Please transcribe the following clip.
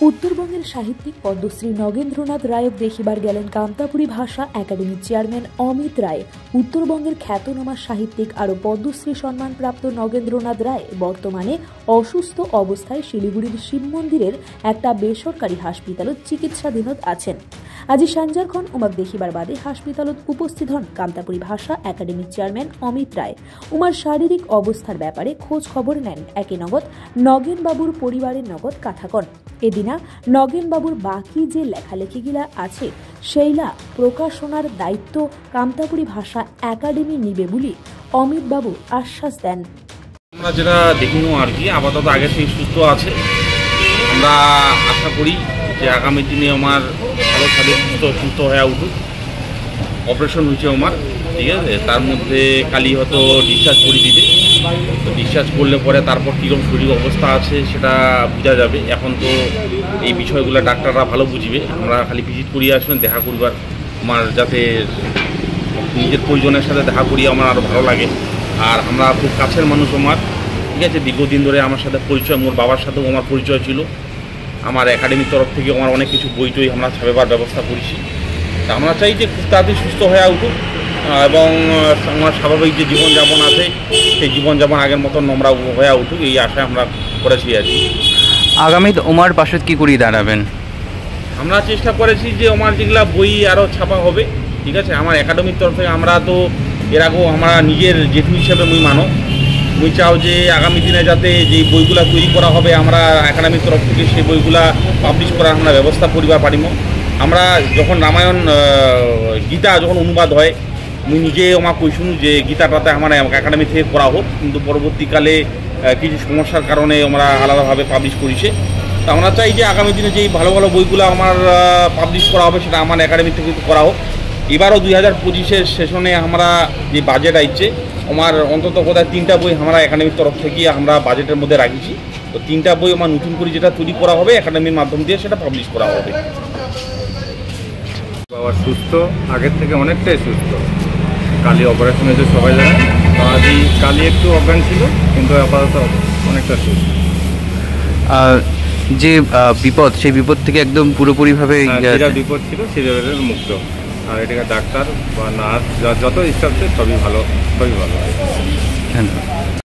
উত্তরবঙ্গের সাহিত্যিক পদ্মশ্রী নগেন্দ্রনাথ রায়ক দেখিবার গেলেন কামতাপুরী ভাষা একাডেমির চেয়ারম্যান অমিত রায়। উত্তরবঙ্গের খ্যাতনামা সাহিত্যিক আরও পদ্মশ্রী সম্মানপ্রাপ্ত নগেন্দ্রনাথ রায় বর্তমানে অসুস্থ অবস্থায় শিলিগুড়ির শিব মন্দিরের একটা বেসরকারি হাসপাতালত চিকিৎসাধীনত আছেন। আজি সঞ্জারক্ষণ উমাক দেখিবার বাদে হাসপাতালত উপস্থিত হন কামতাপুরী ভাষা একাডেমির চেয়ারম্যান অমিত রায়। উমার শারীরিক অবস্থার ব্যাপারে খোঁজ খবর নেন একে নগদ নগেনবাবুর পরিবারের নগদ কাঠাকন। এদিনা নগেনবাবুর বাকি যে লেখালেখিগুলা আছে সেইলা প্রকাশনার দায়িত্ব কামতাপুরী ভাষা একাডেমি নিবে বলে অমিতবাবু আশ্বাস দেন। আমরা যেটা দেখিনো আর কি আপাতত আগে থেকে সুস্থ আছে। আমরা আশা করি যে আগামী দিনে আমার ভালোভাবে সুস্থ হয়ে উঠুক। অপারেশন হয়েছে আমার, ঠিক আছে, তার মধ্যে কালি হয়তো ডিসচার্জ করে দিবে। তো ডিসচার্জ করলে পরে তারপর কীরকম শরীর অবস্থা আছে সেটা বোঝা যাবে। এখন তো এই বিষয়গুলো ডাক্তাররা ভালো বুঝবে। আমরা খালি ভিজিট করিয়ে আসবেন দেখা করবার, আমার যাতে নিজের পরিজনের সাথে দেখা করিয়ে আমার আরও ভালো লাগে। আর আমরা খুব কাছের মানুষ আমার, ঠিক আছে, দীর্ঘদিন ধরে আমার সাথে পরিচয়, মোর বাবার সাথেও আমার পরিচয় ছিল। আমার একাডেমির তরফ থেকে আমার অনেক কিছু বই টই আমরা ছাপাবার ব্যবস্থা করেছি। তা আমরা চাই যে খুব তাড়াতাড়ি সুস্থ হয়ে উঠুক এবং আমার স্বাভাবিক যে জীবনযাপন আছে সেই জীবনযাপন আগের মতন আমরা হয়ে উঠুক, এই আশায় আমরা করেছি আর কি। আগামী ওমার পাশে কী করিয়ে দাঁড়াবেন? আমরা চেষ্টা করেছি যে আমার যেগুলা বই আরও ছাপা হবে, ঠিক আছে। আমার একাডেমির তরফ থেকে আমরা তো এর আগেও আমরা নিজের জেঠু হিসেবে মুই মানো, মুই চাও যে আগামী দিনে যাতে যে বইগুলা তৈরি করা হবে আমরা একাডেমির তরফ থেকে সেই বইগুলা পাবলিশ করার আমরা ব্যবস্থা করিবার পারিম। আমরা যখন রামায়ণ গীতা যখন অনুবাদ হয় মুই নিজে আমার কইশুন যে গীতাটাতে আমার একাডেমি থেকে করা হোক, কিন্তু পরবর্তীকালে কিছু সমস্যার কারণে আমরা আলাদাভাবে পাবলিশ করেছে। তা আমরা চাই যে আগামী দিনে যেই ভালো ভালো বইগুলো আমার পাবলিশ করা হবে সেটা আমার একাডেমি থেকে করা হোক। এবারও 2025-এর সেশনে আমরা যে বাজেট আইছে আমার অন্তত কোথায় 3টা বই আমরা একাডেমির তরফ থেকে আমরা বাজেটের মধ্যে রাখিছি। তো 3টা বই আমার নতুন করে যেটা তৈরি করা হবে একাডেমির মাধ্যম দিয়ে সেটা পাবলিশ করা হবে। বাবা সুস্থ, আগের থেকে অনেকটাই সুস্থ। কালি অপারেশন হয়েছে সবাই জানে, কালি একটু অজ্ঞান ছিল কিন্তু আপাতত অনেকটা সুস্থ। যে বিপদ, সেই বিপদ থেকে একদম পুরোপুরিভাবে যেটা বিপদ ছিল সেটা মুক্ত। আর এটাকে ডাক্তার বা নার্স যত স্টাফ সবই ভালো, সবই ভালো। ধন্যবাদ।